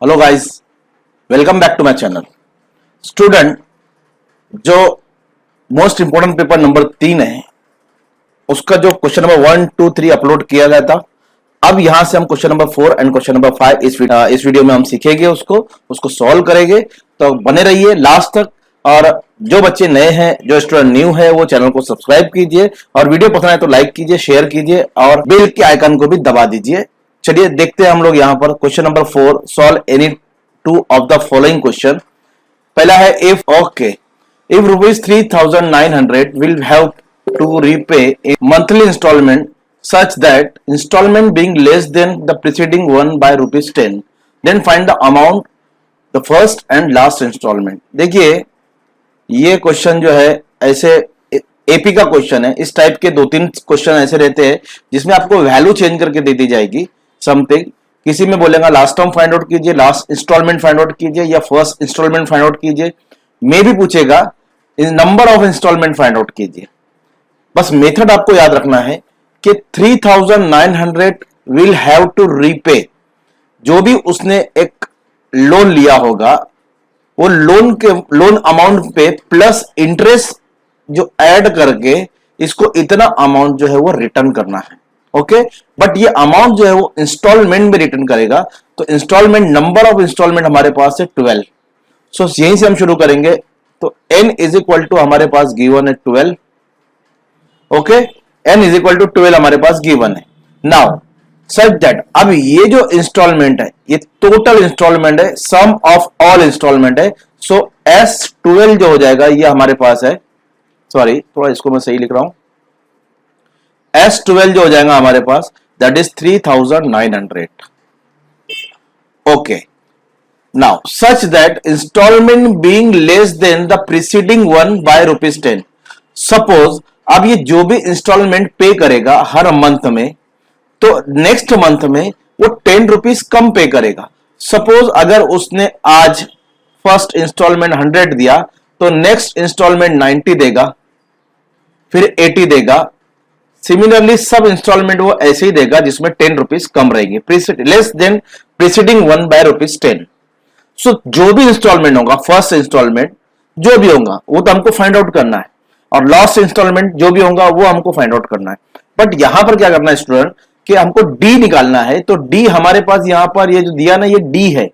Hello guys, welcome back to my channel. Student, जो most important paper number 3 है उसका जो क्वेश्चन नंबर 1, 2, 3 अपलोड किया गया था। अब यहां से हम question number 4 and question number 5 इस वीडियो में हम सीखेंगे, उसको सॉल्व करेंगे। तो बने रहिए लास्ट तक। और जो बच्चे नए हैं, जो स्टूडेंट न्यू है, वो चैनल को सब्सक्राइब कीजिए और वीडियो पसंद आए तो लाइक कीजिए, शेयर कीजिए और बेल के आइकन को भी दबा दीजिए। चलिए देखते हैं हम लोग यहां पर question number 4, solve any two of the following question. पहला है if rupees 3,900 will have to repay a monthly installment such that installment being less than the preceding one by rupees 10, then find the amount the first and last installment। देखिए ये question जो है ऐसे AP का question है। इस type के 2-3 question ऐसे रहते हैं जिसमें आपको वैल्यू चेंज करके दे दी जाएगी समथिंग। किसी में बोलेगा लास्ट टर्म फाइंड आउट कीजिए, लास्ट इंस्टॉलमेंट फाइंड आउट कीजिए या फर्स्ट इंस्टॉलमेंट फाइंड आउट कीजिए। मे भी पूछेगा number of installment find out कीजिए। बस मेथड आपको याद रखना है कि 3,900 विल हैव टू रीपे। जो भी उसने एक लोन लिया होगा वो लोन अमाउंट पे प्लस इंटरेस्ट जो ऐड करके इसको इतना अमाउंट जो है वो रिटर्न करना है। ओके, बट ये अमाउंट जो है वो इंस्टॉलमेंट में रिटर्न करेगा। तो इंस्टॉलमेंट, नंबर ऑफ इंस्टॉलमेंट हमारे पास है 12। सो यहीं से हम शुरू करेंगे। तो n इज इक्वल टू हमारे पास गिवन है 12। Okay, n is equal to 12 हमारे पास गिवन है। नाउ सच दैट, अब ये जो इंस्टॉलमेंट है ये टोटल इंस्टॉलमेंट है, सम ऑफ ऑल इंस्टॉलमेंट है। सो S12 जो हो जाएगा ये हमारे पास है, सॉरी थोड़ा इसको मैं सही लिख रहा हूं, S12 जो हो जाएगा हमारे पास that is 3,900। Okay, now such that instalment being less than the preceding one by rupees 10। Suppose अब ये जो भी इंस्टॉलमेंट पे करेगा हर मंथ में, तो नेक्स्ट मंथ में वो 10 रुपीज कम पे करेगा। सपोज अगर उसने आज फर्स्ट इंस्टॉलमेंट 100 दिया तो नेक्स्ट इंस्टॉलमेंट 90 देगा, फिर 80 देगा। सिमिलरली सब इंस्टॉलमेंट वो ऐसे ही देगा जिसमें 10 रुपीज कम रहेगी, less than preceding one by rupees 10। सो जो भी इंस्टॉलमेंट होगा, फर्स्ट इंस्टॉलमेंट जो भी होगा वो तो हमको फाइंड आउट करना है, और लास्ट इंस्टॉलमेंट जो भी होगा वो हमको फाइंड आउट करना है। बट यहां पर क्या करना है स्टूडेंट कि हमको डी निकालना है। तो डी हमारे पास यहां पर ये जो दिया ना ये डी है।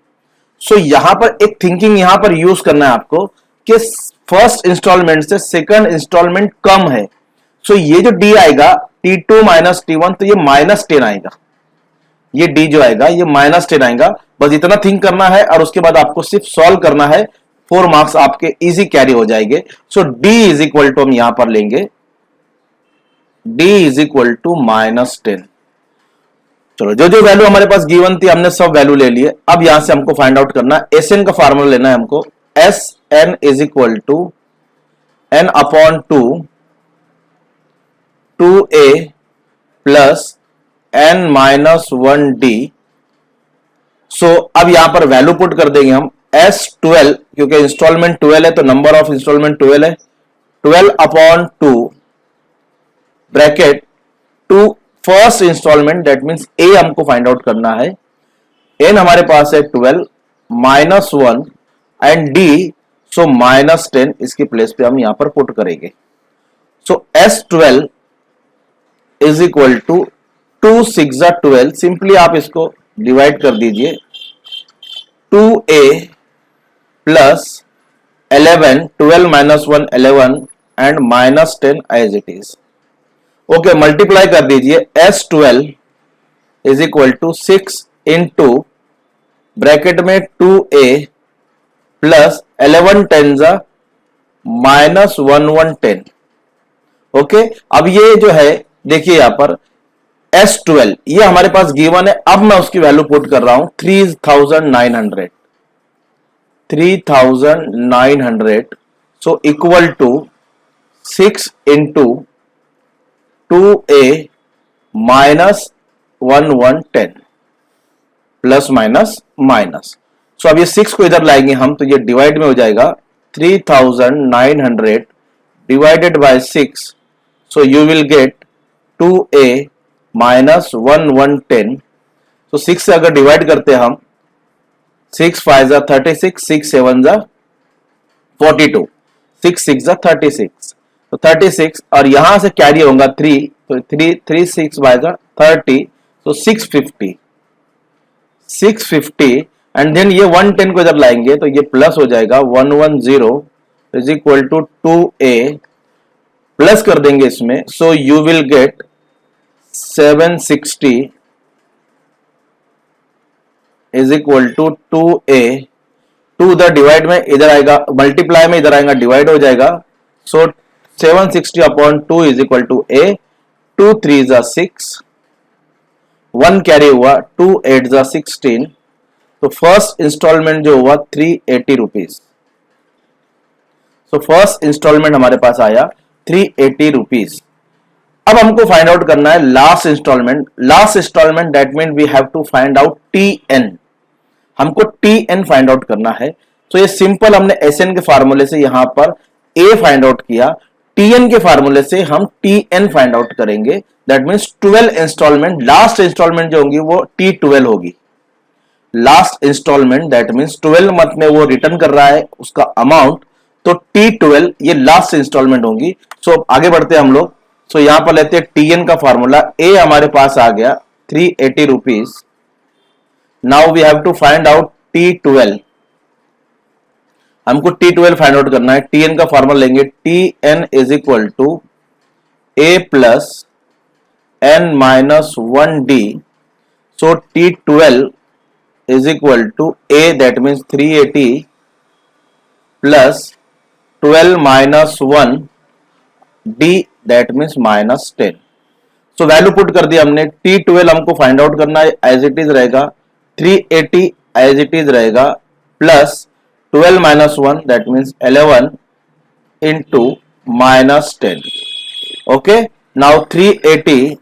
सो यहां पर एक थिंकिंग यहां पर यूज करना है आपको कि फर्स्ट इंस्टॉलमेंट से सेकंड इंस्टॉलमेंट कम है। सो ये जो डी आएगा T2 माइनस T1, तो ये -10 आएगा। ये डी जो आएगा ये -10 आएगा। बस इतना थिंक करना है और उसके बाद आपको सिर्फ सॉल्व करना है। 4 मार्क्स आपके इजी कैरी हो जाएंगे। सो डी इज इक्वल टू हम यहां पर लेंगे d इज इक्वल टू -10। चलो जो जो वैल्यू हमारे पास गिवन थी हमने सब वैल्यू ले लिए। अब यहां से हमको फाइंड आउट करना है, एस एन का फार्मूला लेना है हमको। S n is equal to n upon 2a plus n minus 1d। So अब यहां पर वैल्यू पुट कर देंगे हम S12, क्योंकि इंस्टॉलमेंट 12 है तो नंबर ऑफ इंस्टॉलमेंट 12 है। 12 upon 2 bracket 2 first instalment, that means a हमको फाइंड आउट करना है। एन हमारे पास है 12 माइनस 1 एंड डी सो -10, इसकी प्लेस पे हम यहां पर पुट करेंगे। So S12 is equal to 2 6 12। Simply आप इसको डिवाइड कर दीजिए। 2a plus 11, 12 minus 1 11 and -10 as it is. Okay, multiply कर दीजिए। S12 is equal to 6 into bracket में 2a प्लस 11 10 -1110। ओके, अब ये जो है देखिए यहां पर S12 ये हमारे पास गिवन है। अब मैं उसकी वैल्यू पुट कर रहा हूं 3,900। So equal to 6 into 2a minus 1110 plus minus minus. So अब ये 6 को इधर लाएंगे हम तो ये डिवाइड में हो जाएगा 3,900 divided by 6। So you will gate 2a minus 1110। तो 6 से अगर डिवाइड करते हैं हम 6 5 जा 36, 6 7 जा 42, 6 6 जा 36, तो 36 और यहां से कैरी होगा 3, तो 3 6 बाय जा 30, तो 650, 650 एंड देन ये 110 को इधर लाएंगे तो ये प्लस हो जाएगा 110 is equal to 2a, plus कर देंगे इसमें, so you will get 760 is equal to 2a, 2 उधर डिवाइड में इधर आएगा, मल्टीप्लाई में इधर आएगा डिवाइड हो जाएगा, so 760 upon 2 is equal to a, 2 3 जा 6, 1 कैरी हुआ, 2 8 जा 16, तो फर्स्ट इंस्टॉलमेंट जो हुआ 380 रुपीज। सो फर्स्ट इंस्टॉलमेंट हमारे पास आया 380 रुपीज। अब हमको फाइंड आउट करना है last installment. Last installment that mean we have to find out t n, हमको टीएन फाइंड आउट करना है। तो ये सिंपल हमने एसएन के फार्मूले से यहां पर ए फाइंड आउट किया, टीएन के फार्मूले से हम टीएन फाइंड आउट करेंगे, that means 12 installment, last installment जो होगी वो T12 होगी। Last installment that means 12 month में वो रिटर्न कर रहा है उसका अमाउंट, तो T12 ये लास्ट इंस्टॉलमेंट होगी। सो आगे बढ़ते हैं हम लोग। सो यहां पर लेते हैं टीएन का फार्मूला, ए हमारे पास आ गया 380 rupees. Now we have to find out T12, हमको T12 फाइंड आउट करना है। टीएन का फार्मूला लेंगे, t n is equal to a plus n minus 1D, so T12 is equal to A, that means 380 plus 12 minus 1 D, that means minus 10। so value put कर दिया हमने। T12 हमको find out करना है, as it is रहेगा 380 as it is रहेगा plus 12 minus 1 that means 11 into minus 10। Okay, now 380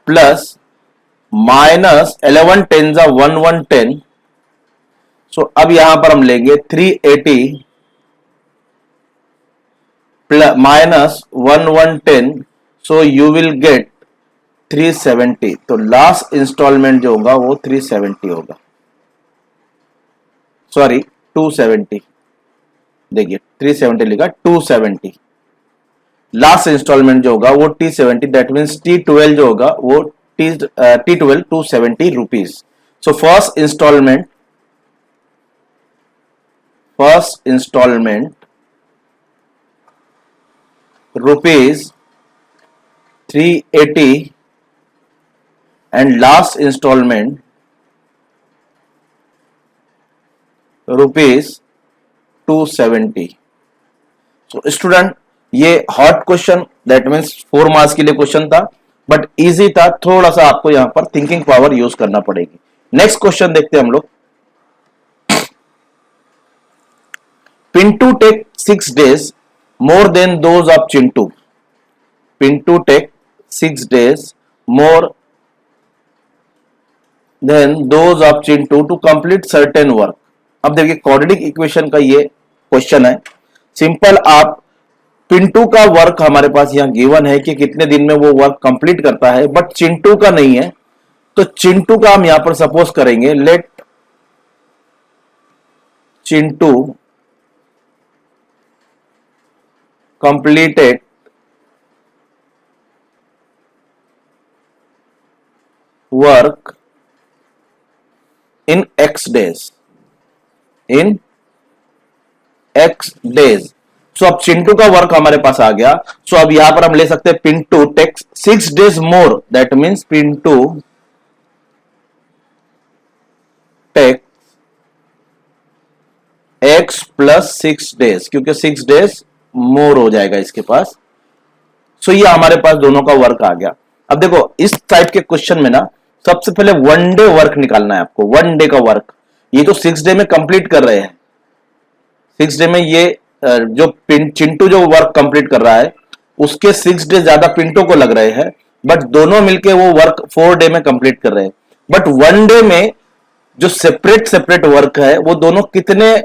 plus minus 11 10 जा 1110, सो अब यहां पर हम लेंगे 380 plus minus 1110, so you will gate 370। तो लास्ट इंस्टॉलमेंट जो होगा वो 370 होगा, सॉरी 270, देखिए 370 लिखा, 270 लास्ट इंस्टॉलमेंट जो होगा वो T70, दैट मीन्स T12 जो होगा वो T12 270 rupees. So first instalment rupees 380 and last instalment rupees 270। So student, ये hot question that means 4 marks के लिए क्वेश्चन था, बट इजी था, थोड़ा सा आपको यहां पर थिंकिंग पावर यूज करना पड़ेगी। नेक्स्ट क्वेश्चन देखते हैं हम लोग। Pintu take 6 days more than those of Chintu. Pintu take 6 days more than those of Chintu to complete certain work. अब देखिए क्वाड्रेटिक इक्वेशन का ये क्वेश्चन है, सिंपल आप पिंटू का वर्क हमारे पास यहां गिवन है कि कितने दिन में वो वर्क कंप्लीट करता है, बट चिंटू का नहीं है। तो चिंटू का हम यहां पर सपोज करेंगे, let Chintu completed work in X days, in X days। So अब चिंटू का वर्क हमारे पास आ गया। सो अब यहां पर हम ले सकते हैं Pintu takes 6 days more, that means Pintu takes X plus 6 days, क्योंकि 6 days मोर हो जाएगा इसके पास। सो ये हमारे पास दोनों का वर्क आ गया। अब देखो इस टाइप के क्वेश्चन में ना सबसे पहले 1 day वर्क निकालना है आपको, 1 day का वर्क। ये तो 6 day में कंप्लीट कर रहे हैं, 6 day में ये जो चिंटू जो वर्क कंप्लीट कर रहा है उसके 6 डे ज्यादा पिंटू को लग रहे हैं, बट दोनों मिलके वो वर्क 4 डे में कंप्लीट कर रहे हैं। बट 1 डे में जो सेपरेट वर्क है वो दोनों कितने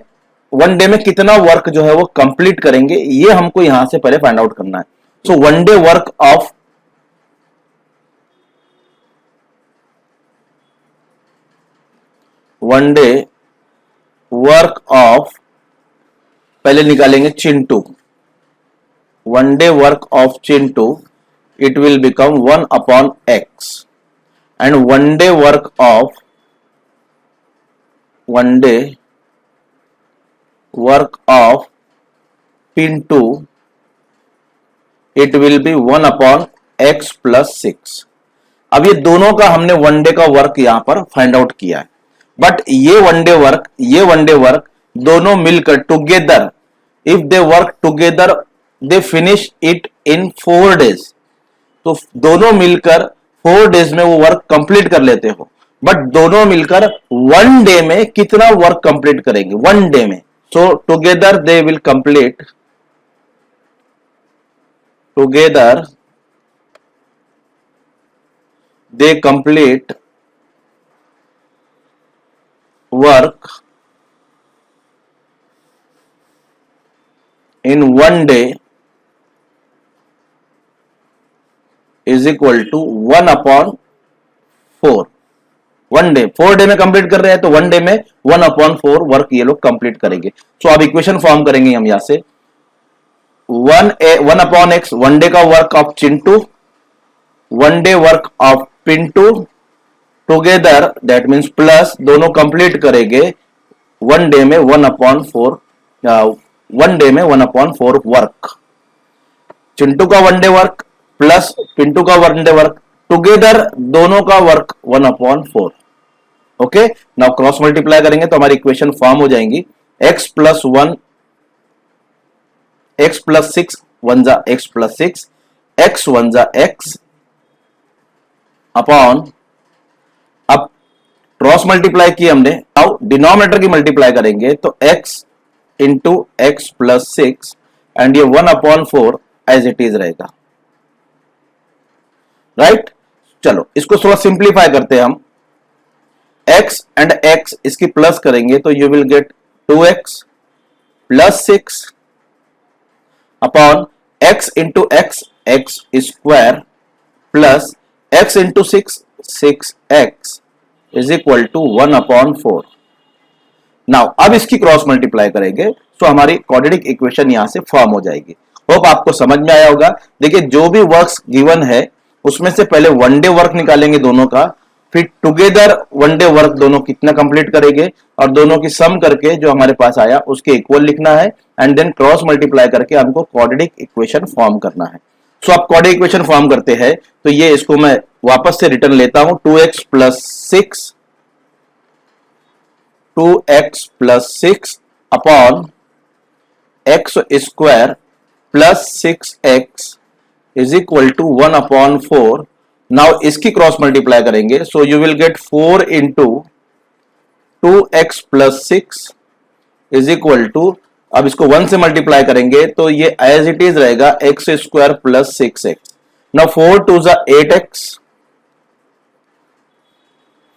1 डे में कितना वर्क जो है वो कंप्लीट करेंगे, ये हमको यहां से पहले फाइंड आउट करना है। सो 1 day work of one day work of, पहले निकालेंगे Chintu, one day work of Chintu, it will become 1 upon x, and one day work of Pintu, it will be 1 upon x plus 6। अब ये दोनों का हमने वन डे का वर्क यहां पर फाइंड आउट किया है, बट ये वन डे वर्क दोनों मिलकर together, if they work together they finish it in 4 days, तो दोनों मिलकर 4 days में वो वर्क कंप्लीट कर लेते हो, बट दोनों मिलकर वन डे में कितना वर्क कंप्लीट करेंगे वन डे में? So together they will complete, together they complete work in one day is equal to 1 upon 4। One day 4 day में कंप्लीट कर रहे हैं तो वन डे में 1 अपॉन 4 वर्क ये लोग कंप्लीट करेंगे। सो अब इक्वेशन फॉर्म करेंगे हम यहां से, 1 अपॉन एक्स वन डे का work of Chintu, one day work of Pintu, together that means plus, दोनों कंप्लीट करेंगे वन डे में 1 अपॉन 4, वन डे में 1 अपॉन 4 वर्क, चिंटू का one day work plus Pintu का वन डे वर्क, टुगेदर दोनों का work 1 upon 4। Okay, now cross multiply करेंगे तो हमारी इक्वेशन फॉर्म हो जाएंगी, x plus 1 x plus 6 one जा x प्लस 6, x वन जा x अपॉन, अब क्रॉस मल्टीप्लाई किए हमने, अब डिनोमिनेटर की मल्टीप्लाई करेंगे तो x into x plus 6 and ये 1 अपॉन 4 एज इट इज रहेगा, राइट। चलो इसको थोड़ा सिंप्लीफाई करते हैं हम, x एंड x इसकी प्लस करेंगे तो you will get 2x plus 6 upon x into x x square plus x into 6 6x is equal to 1 upon 4। Now अब इसकी क्रॉस मल्टीप्लाई करेंगे तो हमारी क्वाड्रेटिक इक्वेशन यहां से फॉर्म हो जाएगी। होप आपको समझ में आया होगा। देखिए जो भी वर्क्स गिवन है उसमें से पहले वन डे वर्क निकालेंगे दोनों का, फिर टुगेदर वन डे वर्क दोनों कितना कंप्लीट करेंगे और दोनों की सम करके जो हमारे पास आया उसके इक्वल लिखना है, एंड देन क्रॉस मल्टीप्लाई करके हमको क्वाड्रेटिक इक्वेशन फॉर्म करना है। सो आप क्वाड्रेटिक इक्वेशन फॉर्म करते हैं तो ये इसको मैं वापस से रिटर्न लेता हूं, 2x plus 6 upon x square plus 6x is equal to 1 upon 4। Now इसकी क्रॉस मल्टीप्लाई करेंगे so you will get 4 into 2x plus 6 is equal to, अब इसको 1 से मल्टीप्लाई करेंगे तो ये एज इट इज रहेगा x square plus 6x। Now 4 2 जा 8x,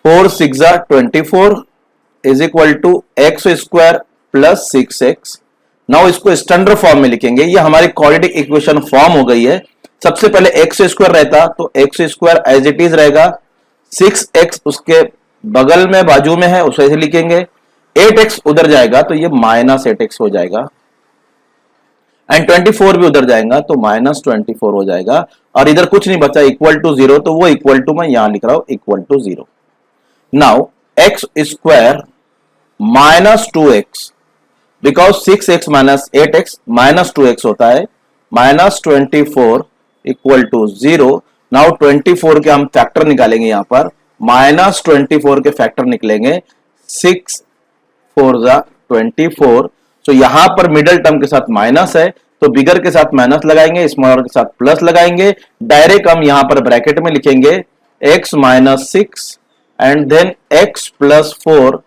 4 6 जा 24 is equal to x square plus 6x। Now इसको स्टैंडर्ड फॉर्म में लिखेंगे, ये हमारी क्वाड्रेटिक इक्वेशन फॉर्म हो गई है। सबसे पहले x स्क्वायर रहता तो x square as it is रहेगा, 6x उसके बगल में बाजू में है उसे ऐसे लिखेंगे, 8x उधर जाएगा तो ये माइनस 8x हो जाएगा, एंड 24 भी उधर जाएगा तो माइनस 24 हो जाएगा, और इधर कुछ नहीं बचा इक्वल टू 0, तो वो इक्वल टू मैं यहां लिख रहा हूं equal to 0। Now x square minus 2x, because 6x minus 8x minus 2x होता है, माइनस 24 इक्वल टू 0। नाउ 24 के हम फैक्टर निकालेंगे, यहां पर माइनस 24 के फैक्टर निकलेंगे, 6 4 जा 24। तो यहां पर मिडल टर्म के साथ माइनस है तो बिगर के साथ माइनस लगाएंगे, स्मॉलर के साथ प्लस लगाएंगे, डायरेक्ट हम यहां पर ब्रैकेट में लिखेंगे x minus 6 and then x plus 4,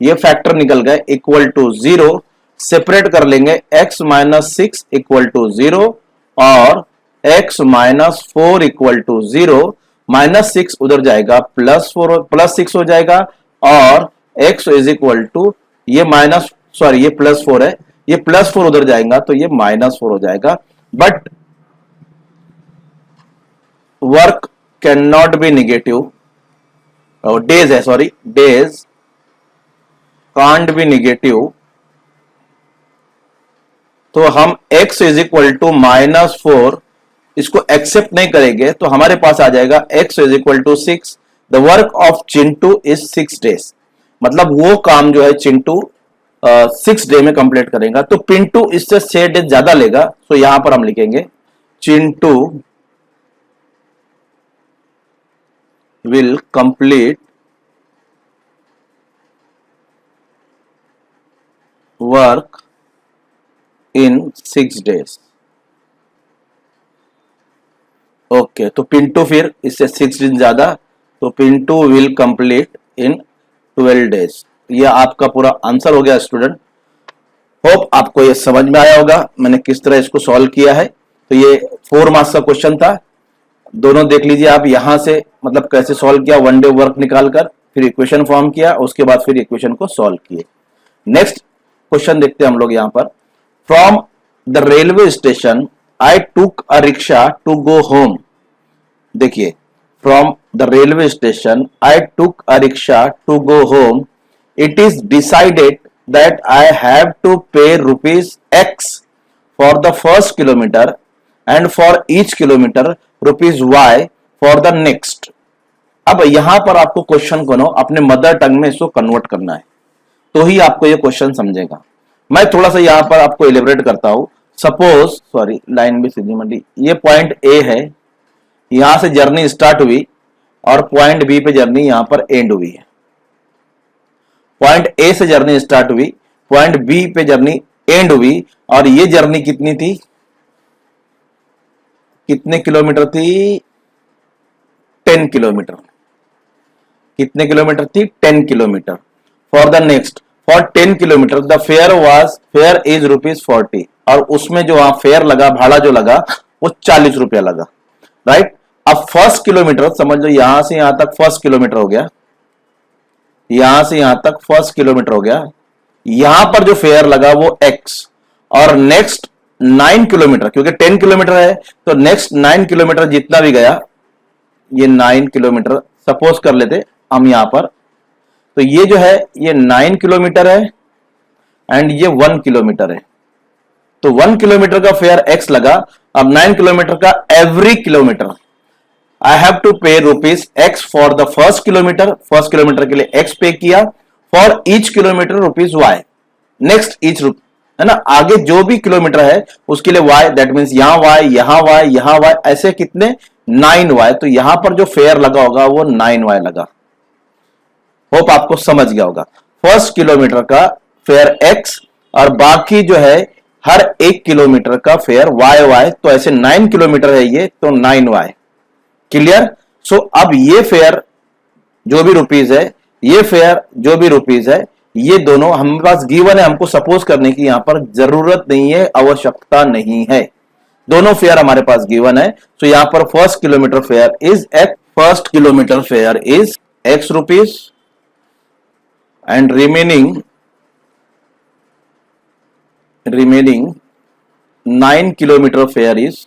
ये फैक्टर निकल गए इक्वल टू 0। सेपरेट कर लेंगे, x माइनस 6 इक्वल टू 0 और x minus 4 equal to 0, minus 6 उधर जाएगा प्लस 6 हो जाएगा, और x इज इक्वल टू, ये माइनस सॉरी ये प्लस 4 है, ये प्लस 4 उधर जाएगा तो ये माइनस 4 हो जाएगा, but work can not be negative, days है sorry days can't be negative, तो हम x इज इक्वल टू -4 इसको एक्सेप्ट नहीं करेंगे, तो हमारे पास आ जाएगा x is equal to 6, the work of Chintu is 6 days, मतलब वो काम जो है चिंटू 6 डे में कंप्लीट करेगा। तो पिंटू इससे 6 डेज ज्यादा लेगा, तो यहां पर हम लिखेंगे Chintu will complete work in 6 days. Okay, तो पिंटू फिर इससे 6 दिन ज्यादा, तो Pintu will complete in 12 days. ये आपका पूरा आंसर हो गया स्टूडेंट। होप आपको ये समझ में आया होगा मैंने किस तरह इसको सॉल्व किया है। तो ये 4 मार्क्स का क्वेश्चन था, दोनों देख लीजिए आप यहां से, मतलब कैसे सॉल्व किया, 1 डे वर्क निकालकर फिर इक्वेशन फॉर्म किया, उसके बाद फिर इक्वेशन को सॉल्व किए। नेक्स्ट क्वेश्चन देखते हैं हम लोग यहां पर। From the railway station I took a rickshaw to go home. देखिए, from the railway station I took a rickshaw to go home, it is decided that I have to pay ₹X for the first kilometre and for each kilometre ₹Y for the next. अब यहां पर आपको question को अपने mother tongue में इसको convert करना है, तो ही आपको ये क्वेश्चन समझेगा। मैं थोड़ा सा यहां पर आपको एलिब्रेट करता हूं। सपोज, सॉरी लाइन भी सीधी मंडी, ये पॉइंट ए है, यहां से जर्नी स्टार्ट हुई और पॉइंट बी पे जर्नी यहां पर एंड हुई है। पॉइंट ए से जर्नी स्टार्ट हुई, पॉइंट बी पे जर्नी एंड हुई, और ये जर्नी कितनी थी, कितने किलोमीटर थी, 10 किलोमीटर। कितने किलोमीटर थी, 10 kilometre. For the next, for 10 kilometre the fair is ₹40, और उसमें जो फेयर लगा, भाड़ा जो लगा वो 40 रुपया लगा, राइट। अब फर्स्ट किलोमीटर समझ लो, यहां से यहां तक फर्स्ट किलोमीटर हो गया, यहां से यहां तक फर्स्ट किलोमीटर हो गया, यहां पर जो फेयर लगा वो X, और नेक्स्ट 9 किलोमीटर, क्योंकि 10 किलोमीटर है तो नेक्स्ट 9 किलोमीटर जितना भी गया, ये 9 किलोमीटर सपोज कर लेते हम यहां पर, तो ये जो है ये 9 किलोमीटर है एंड ये 1 किलोमीटर है, तो 1 किलोमीटर का फेयर X लगा। अब 9 किलोमीटर का every kilometre I have to pay ₹X for the first kilometre के लिए X पे किया, for each kilometre ₹Y, next each है ना, आगे जो भी किलोमीटर है उसके लिए Y, दैट मींस यहां Y, यहां Y, यहां Y, ऐसे कितने 9Y, तो यहां पर जो फेयर लगा होगा वो 9Y लगा। होप आपको समझ गया होगा। फर्स्ट किलोमीटर का फेयर X और बाकी जो है हर 1 किलोमीटर का फेयर YY, तो ऐसे 9 किलोमीटर है ये, तो 9Y। क्लियर। सो अब ये फेयर जो भी रुपीज है, ये फेयर जो भी रुपीज है, ये दोनों हमारे पास गिवन है, हमको सपोज करने की यहां पर जरूरत नहीं है, आवश्यकता नहीं है, दोनों फेयर हमारे पास गिवन है। सो यहां पर first kilometre fare is X rupees and remaining 9 kilometre fare is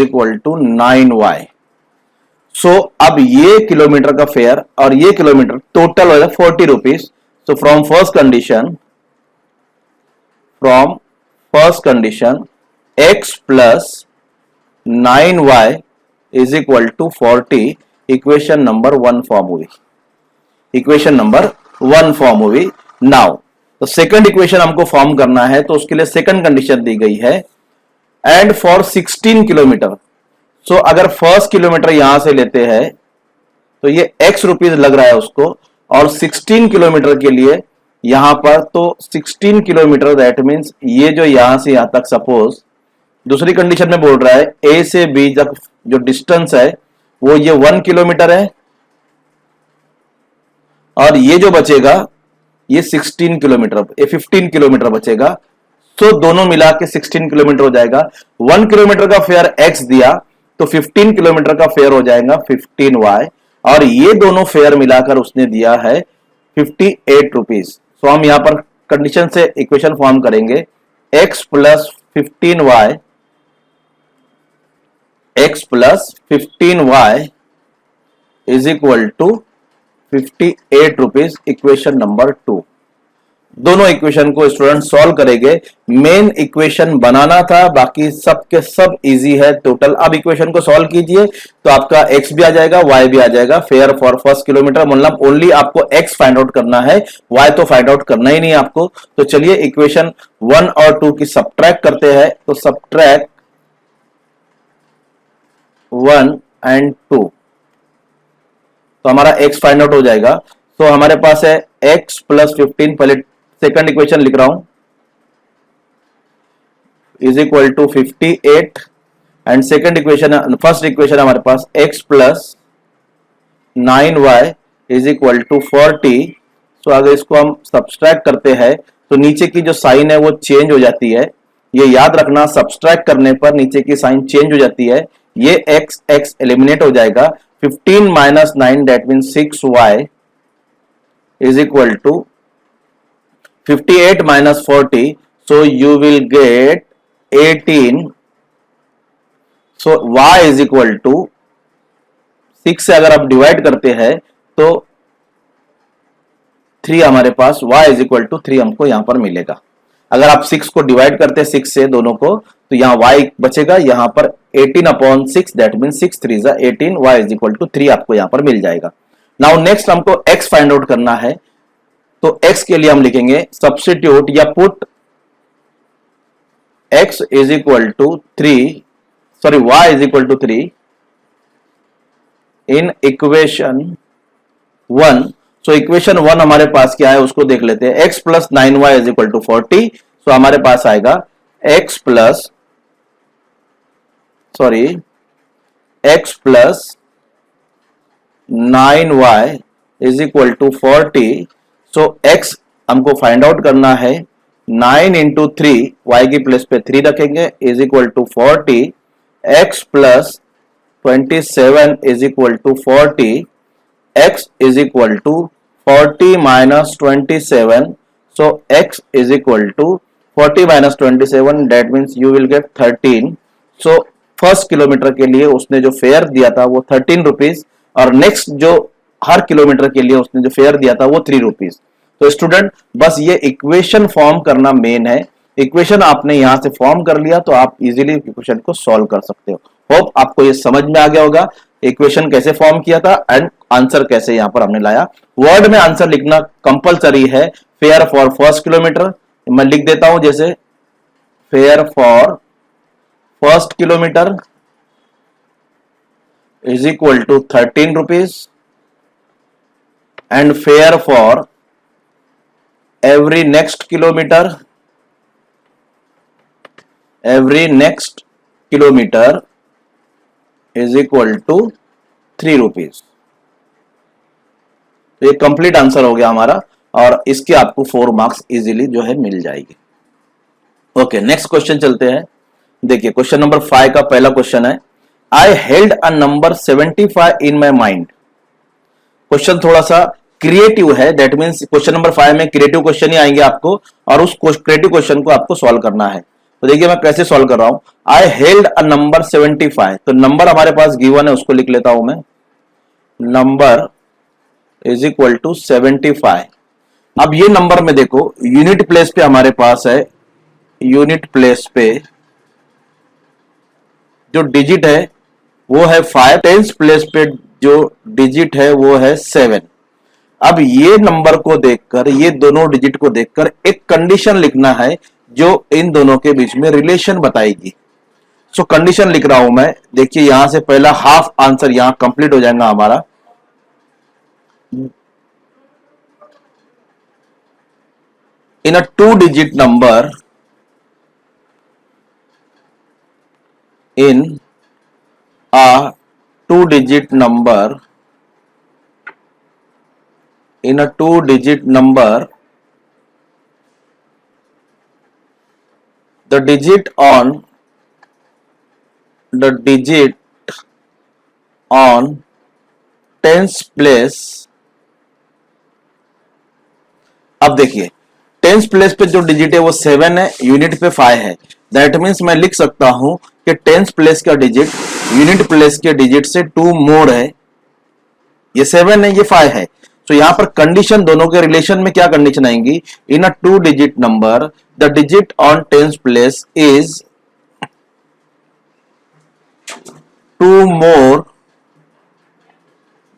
equal to 9Y। So अब ये किलोमीटर का फेयर और ये किलोमीटर टोटल हो जाए 40 rupees. So from first condition X plus 9Y is equal to 40, equation number 1 form हुई। Now तो second equation हमको फॉर्म करना है, तो उसके लिए सेकंड कंडीशन दी गई है, एंड फॉर 16 किलोमीटर। सो अगर फर्स्ट किलोमीटर यहां से लेते हैं तो ये X रुपीज लग रहा है उसको, और 16 किलोमीटर के लिए यहां पर, तो 16 किलोमीटर दैट मींस ये जो यहां से यहां तक, सपोज दूसरी कंडीशन में बोल रहा है A से B तक जो डिस्टेंस है वो ये 1 किलोमीटर है, और ये जो बचेगा ये 16 किलोमीटर, ये 15 किलोमीटर बचेगा। तो दोनों मिला के 16 किलोमीटर हो जाएगा। 1 किलोमीटर का फेयर X दिया तो 15 किलोमीटर का फेयर हो जाएगा 15Y, और ये दोनों फेयर मिलाकर उसने दिया है 58 रुपीज। तो हम यहां पर कंडीशन से इक्वेशन फॉर्म करेंगे, X plus 15Y is equal to 58 rupees, equation number 2। दोनों इक्वेशन को स्टूडेंट सॉल्व करेंगे। मेन इक्वेशन बनाना था, बाकी सब के सब इजी है टोटल। अब इक्वेशन को सॉल्व कीजिए तो आपका x भी आ जाएगा, y भी आ जाएगा। फेयर फॉर फर्स्ट किलोमीटर मतलब ओनली आपको x फाइंड आउट करना है, y तो फाइंड आउट करना ही नहीं आपको। तो चलिए इक्वेशन 1 और 2 की सब्ट्रैक्ट करते हैं। तो सब्ट्रैक्ट 1 एंड 2, तो हमारा x फाइंड आउट हो जाएगा। तो हमारे पास है x प्लस 15, पहले सेकंड इक्वेशन लिख रहा हूं, is equal to 58 and second equation, first equation हमारे पास x plus 9y is equal to 40। तो अगर इसको हम सब्सट्रैक्ट करते हैं तो नीचे की जो साइन है वो चेंज हो जाती है। ये याद रखना, सब्सट्रैक्ट करने पर नीचे की साइन चेंज हो जाती है। ये x एलिमिनेट हो जाएगा। 15 minus 9 that mean 6y is equal to 58 minus 40, so you will get 18. So y is equal to 6 से अगर आप डिवाइड करते हैं तो 3 हमारे पास, y is equal to 3 हमको यहां पर मिलेगा। अगर आप 6 को डिवाइड करते हैं 6 से दोनों को, तो यहां y बचेगा, यहां पर 18/6 that mean 6 3 is 18, y is equal to 3 आपको यहां पर मिल जाएगा। नाउ नेक्स्ट हमको x फाइंड आउट करना है। तो x के लिए हम लिखेंगे सब्स्टिट्यूट या put x is equal to 3, sorry y is equal to 3 in equation 1। सो इक्वेशन 1 हमारे पास क्या है उसको देख लेते हैं। x plus 9y is equal to 40। So हमारे पास आएगा x plus 9y is equal to 40। So x हमको फाइंड आउट करना है। 9 इंटू 3, y की प्लेस पे 3 रखेंगे, is equal to 40। x plus 27 is equal to 40। x is equal to 40 minus 27। So x is equal to 40 minus 27 that means you will get 13। So first kilometre के लिए उसने जो fair दिया था वो 13 रुपीज, और नेक्स्ट जो हर किलोमीटर के लिए उसने जो फेयर दिया था वो 3 रुपीज। तो स्टूडेंट बस ये इक्वेशन फॉर्म करना मेन है। इक्वेशन आपने यहां से फॉर्म कर लिया तो आप इजीली इक्वेशन को सॉल्व कर सकते हो। होप आपको ये समझ में आ गया होगा इक्वेशन कैसे फॉर्म किया था एंड आंसर कैसे यहां पर हमने लाया। वर्ड में आंसर लिखना कंपलसरी है। फेयर फॉर फर्स्ट किलोमीटर मैं लिख देता हूं, जैसे fare for first kilometre is equal to 13 rupees and fare for every next kilometer is equal to 3 rupees। तो ये कंप्लीट आंसर हो गया हमारा, और इसके आपको 4 मार्क्स इजीली जो है मिल जाएगी। ओके नेक्स्ट क्वेश्चन चलते हैं। देखिए क्वेश्चन नंबर 5 का पहला क्वेश्चन है, I held a number 75 in my mind. Question थोड़ा सा क्रिएटिव है, दैट मींस क्वेश्चन नंबर 5 में क्रिएटिव क्वेश्चन ही आएंगे आपको, और उस क्रिएटिव क्वेश्चन को आपको सॉल्व करना है। तो देखिए मैं कैसे सॉल्व कर रहा हूं। आई हेल्ड अ नंबर 75, तो नंबर हमारे पास गिवन है उसको लिख लेता हूं मैं। Number is equal to 75। अब ये नंबर में देखो यूनिट प्लेस पे हमारे पास है, यूनिट प्लेस पे जो डिजिट है वो है 5, टेंस प्लेस पे जो डिजिट है वो है 7। अब ये नंबर को देखकर, ये दोनों डिजिट को देखकर एक कंडीशन लिखना है जो इन दोनों के बीच में रिलेशन बताएगी। सो कंडीशन लिख रहा हूं मैं। देखिए यहां से पहला हाफ आंसर यहां कंप्लीट हो जाएगा हमारा। इन a 2 digit number, in a 2 digit number, in a 2 digit number, the digit on tens place। अब देखिए टेंस प्लेस पे जो डिजिट है वो 7 है, यूनिट पे 5 है। दैट मीन्स मैं लिख सकता हूं कि टेंस प्लेस का डिजिट यूनिट प्लेस के डिजिट से 2 मोर है, ये 7 है, ये 5 है। तो यहां पर कंडीशन दोनों के रिलेशन में क्या कंडीशन आएंगी, in a 2 digit number the digit on tens place is 2 more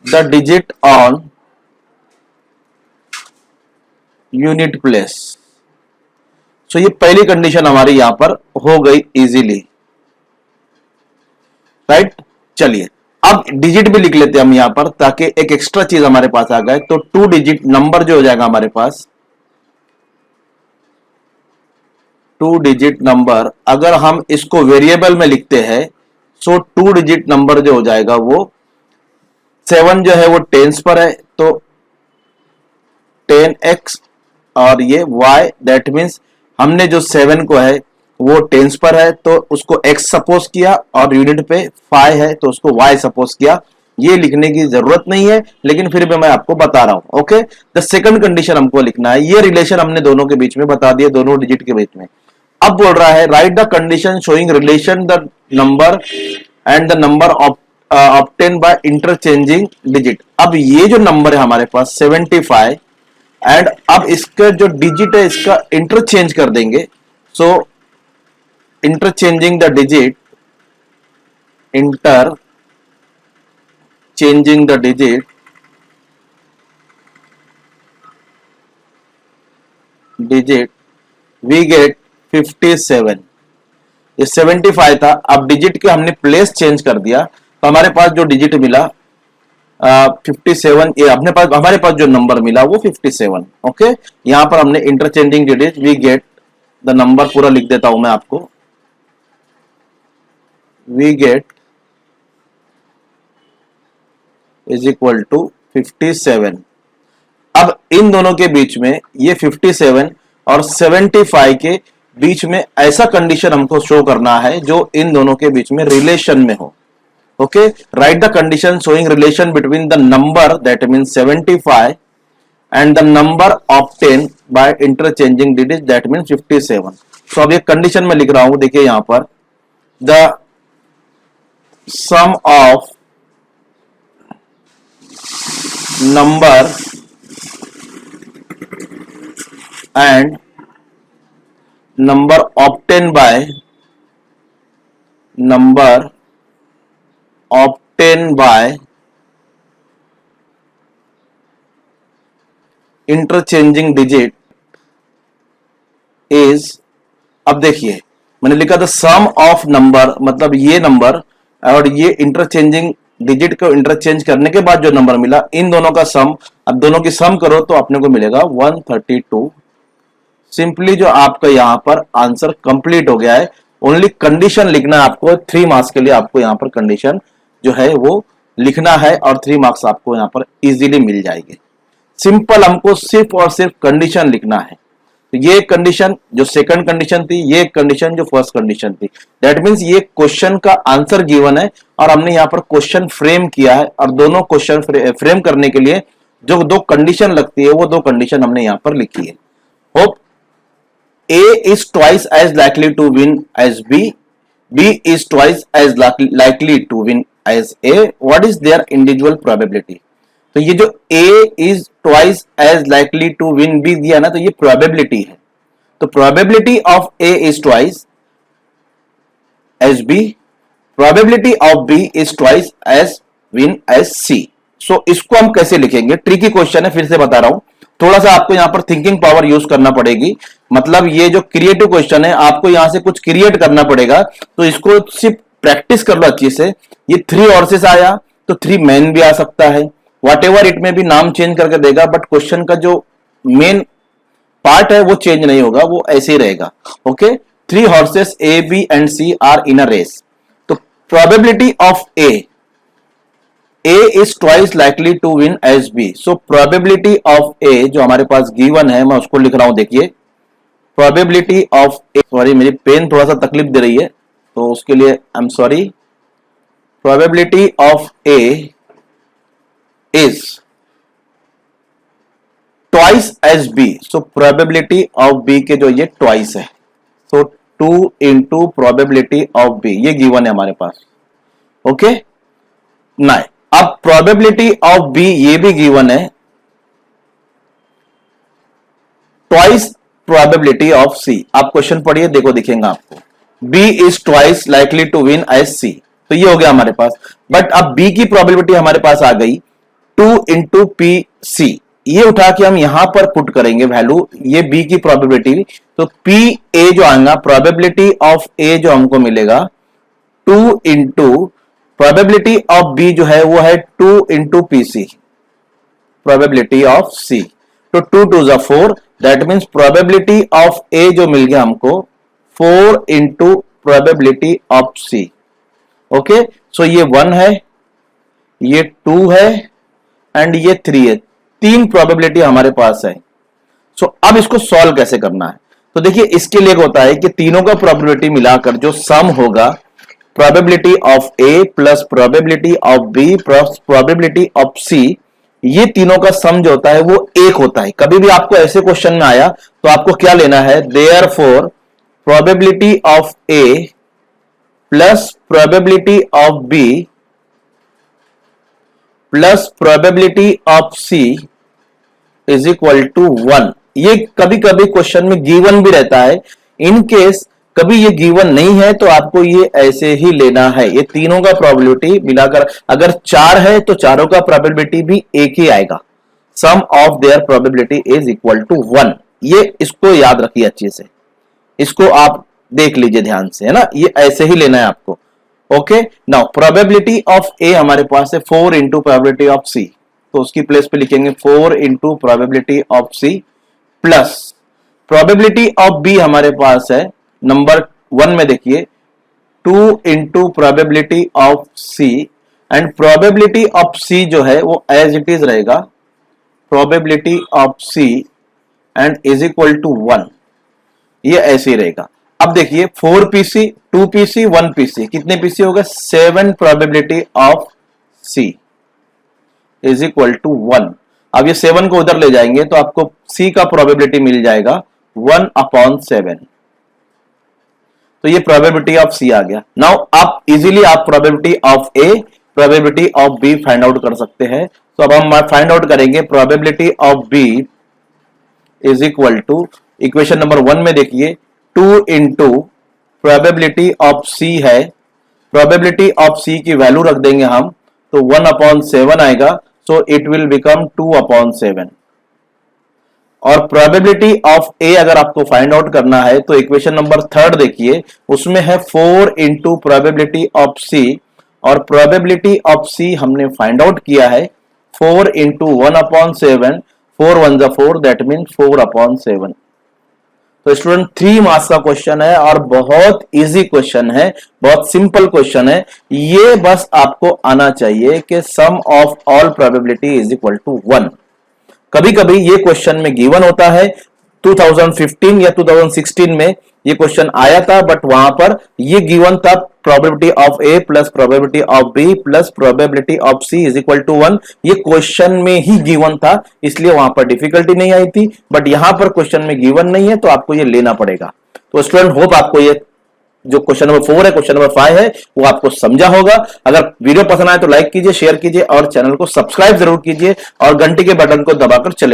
the digit on unit place. So ये पहली कंडीशन हमारी यहां पर हो गई इजीली, राइट। चलिए अब डिजिट भी लिख लेते हैं हम यहां पर, ताकि एक एक्स्ट्रा चीज हमारे पास आ गए। तो 2 डिजिट नंबर जो हो जाएगा हमारे पास, 2 डिजिट नंबर अगर हम इसको वेरिएबल में लिखते हैं, सो 2 डिजिट नंबर जो हो जाएगा वो 7 जो है वो टेंस पर है, तो 10x, और ये y, दैट मीन्स हमने जो 7 को है वो टेंस पर है तो उसको x सपोज किया, और यूनिट पे 5 है तो उसको y सपोज किया। ये लिखने की जरूरत नहीं है, लेकिन फिर भी मैं आपको बता रहा हूं। ओके, द सेकंड कंडीशन हमको लिखना है, ये रिलेशन हमने दोनों के बीच में बता दिया, दोनों डिजिट के बीच में। अब बोल रहा है right the condition showing relation the number and the number obtain by interchanging digit. अब ये जो नंबर है हमारे पास 75, एंड अब इसका जो डिजिट है इसका इंटरचेंज कर देंगे। So interchanging the digit, interchanging the digit, we get 57। ये 75 था, अब डिजिट के हमने प्लेस चेंज कर दिया तो हमारे पास जो डिजिट मिला 57, ये हमारे पास जो नंबर मिला वो 57। ओके, यहां पर हमने interchanging digit we get the number, पूरा लिख देता हूं मैं आपको, we get is equal to 57। अब इन दोनों के बीच में ये 57 और 75 के बीच में ऐसा कंडीशन हमको शो करना है जो इन दोनों के बीच में रिलेशन में हो। Okay, right the condition showing relation between the number that means 75 and the number obtain by interchanging digit that means 57। सो अब ये कंडीशन में लिख रहा हूं, देखिए यहां पर the sum of number and number obtain by interchanging digit is, अब देखिए मैंने लिखा था सम ऑफ नंबर, मतलब ये नंबर और ये इंटरचेंजिंग डिजिट को इंटरचेंज करने के बाद जो नंबर मिला, इन दोनों का सम, अब दोनों की सम करो तो अपने को मिलेगा 132। सिंपली जो आपका यहां पर आंसर कंप्लीट हो गया है। ओनली कंडीशन लिखना है आपको, 3 मार्क्स के लिए आपको यहां पर कंडीशन जो है वो लिखना है, और 3 मार्क्स आपको यहां पर इजीली मिल जाएंगे। सिंपल, हमको सिर्फ और सिर्फ कंडीशन लिखना है। तो ये कंडीशन जो सेकंड कंडीशन थी, ये कंडीशन जो फर्स्ट कंडीशन थी, दैट मींस ये क्वेश्चन का आंसर गिवन है और हमने यहाँ पर क्वेश्चन फ्रेम किया है, और दोनों क्वेश्चन फ्रेम करने के लिए जो 2 कंडीशन लगती है वो 2 कंडीशन हमने यहाँ पर लिखी है। Hope A is twice as likely to win as B. B is twice as likely to win as A. What is their individual probability? तो ये जो A is twice as likely to win B दिया ना, तो ये probability है। तो probability of A is twice as B, probability of B is twice as win as C. So इसको हम कैसे लिखेंगे? ट्रिकी क्वेश्चन है, फिर से बता रहा हूं, थोड़ा सा आपको यहां पर थिंकिंग पावर यूज करना पड़ेगी। मतलब ये जो क्रिएटिव क्वेश्चन है, आपको यहां से कुछ क्रिएट करना पड़ेगा, तो इसको सिर्फ प्रैक्टिस कर लो अच्छे से। ये 3 हॉर्सेस आया तो 3 मैन भी आ सकता है, वॉट एवर इट में भी नाम चेंज करके देगा, बट क्वेश्चन का जो मेन पार्ट है वो चेंज नहीं होगा, वो ऐसे ही रहेगा। Okay, 3 horses A B and C are in a race. तो probability of A is twice likely to win as B. So probability of A जो हमारे पास given है, मैं उसको लिख रहा हूं, देखिए probability of A, सॉरी मेरी पेन थोड़ा सा तकलीफ दे रही है तो उसके लिए I am sorry. probability of A is twice as B. So probability of B के जो ये twice है, so 2 into probability of B, ये given है हमारे पास। Okay, nine. अब प्रोबेबिलिटी ऑफ बी ये भी गिवन है, ट्वाइस प्रोबेबिलिटी ऑफ सी। आप क्वेश्चन पढ़िए, देखो दिखेगा आपको, B is twice likely to win as C, तो ये हो गया हमारे पास। बट अब बी की प्रोबेबिलिटी हमारे पास आ गई 2 इंटू पी सी, ये उठा के हम यहां पर पुट करेंगे वैल्यू, ये बी की प्रोबेबिलिटी, तो पी ए जो आएगा, प्रोबेबिलिटी ऑफ ए जो हमको मिलेगा 2 इंटू प्रोबेबिलिटी ऑफ बी जो है वो है 2 into P C, probability of C, तो 2 2 जा 4, that means probability of A जो मिल गया हमको 4 into probability of C. Okay, so ये 1 है, ये 2 है एंड ये 3 है, 3 प्रोबेबिलिटी हमारे पास है। सो अब इसको सॉल्व कैसे करना है, तो देखिए इसके लिए होता है कि तीनों का प्रोबेबिलिटी मिलाकर जो सम होगा, probability of A plus probability of B plus probability of C, ये तीनों का सम जो होता है वो 1 होता है। कभी भी आपको ऐसे क्वेश्चन में आया तो आपको क्या लेना है, therefore probability of A plus probability of B plus probability of C is equal to 1। ये कभी कभी क्वेश्चन में गिवन भी रहता है, इन केस कभी ये गिवन नहीं है तो आपको ये ऐसे ही लेना है। ये तीनों का प्रोबेबिलिटी मिलाकर अगर 4 है तो चारों का प्रोबेबिलिटी भी एक ही आएगा, sum of their probability is equal to 1। ये इसको याद रखिए अच्छे से, इसको आप देख लीजिए ध्यान से, है ना, ये ऐसे ही लेना है आपको। ओके, नाउ प्रोबेबिलिटी ऑफ ए हमारे पास है 4 इंटू प्रोबेबिलिटी ऑफ सी, तो उसकी प्लेस पे लिखेंगे 4 into probability of C plus probability of B हमारे पास है नंबर 1 में देखिए 2 into probability of C, and probability of C जो है वो एज इट इज रहेगा, probability of C and is equal to 1, ये ऐसे ही रहेगा। अब देखिए 4 पीसी 2 पीसी 1 पीसी, कितने पीसी होगा, 7 probability of C is equal to 1। अब ये 7 को उधर ले जाएंगे तो आपको सी का प्रोबेबिलिटी मिल जाएगा 1/7, तो ये प्रोबेबिलिटी ऑफ सी आ गया। नाउ आप इजीली आप probability of a probability of b find out कर सकते हैं। तो अब हम फाइंड आउट करेंगे probability of b is equal to, equation number 1 में देखिए 2 इंटू प्रोबेबिलिटी ऑफ सी है, प्रोबेबिलिटी ऑफ सी की वैल्यू रख देंगे हम, तो 1/7 आएगा, सो इट विल बिकम 2/7। और प्रोबेबिलिटी ऑफ ए अगर आपको फाइंड आउट करना है तो इक्वेशन नंबर 3 देखिए, उसमें है 4 इंटू प्रोबेबिलिटी ऑफ सी, और प्रोबेबिलिटी ऑफ सी हमने फाइंड आउट किया है 4 इंटू 1/7, 4 1 जा 4, दैट मीन 4/7। तो स्टूडेंट 3 मार्क्स का क्वेश्चन है और बहुत इजी क्वेश्चन है, बहुत सिंपल क्वेश्चन है। ये बस आपको आना चाहिए कि sum of all probability is equal to 1। कभी कभी ये क्वेश्चन में गिवन होता है, 2015 या 2016 में ये क्वेश्चन आया था, बट वहां पर ये गिवन था probability of A plus probability of B plus probability of C is equal to 1। ये क्वेश्चन में ही गिवन था, इसलिए वहां पर डिफिकल्टी नहीं आई थी, बट यहां पर क्वेश्चन में गिवन नहीं है तो आपको ये लेना पड़ेगा। तो स्टूडेंट होप आपको ये जो क्वेश्चन नंबर 4 है, क्वेश्चन नंबर 5 है, वो आपको समझा होगा। अगर वीडियो पसंद आए तो लाइक कीजिए, शेयर कीजिए और चैनल को सब्सक्राइब जरूर कीजिए और घंटी के बटन को दबाकर चले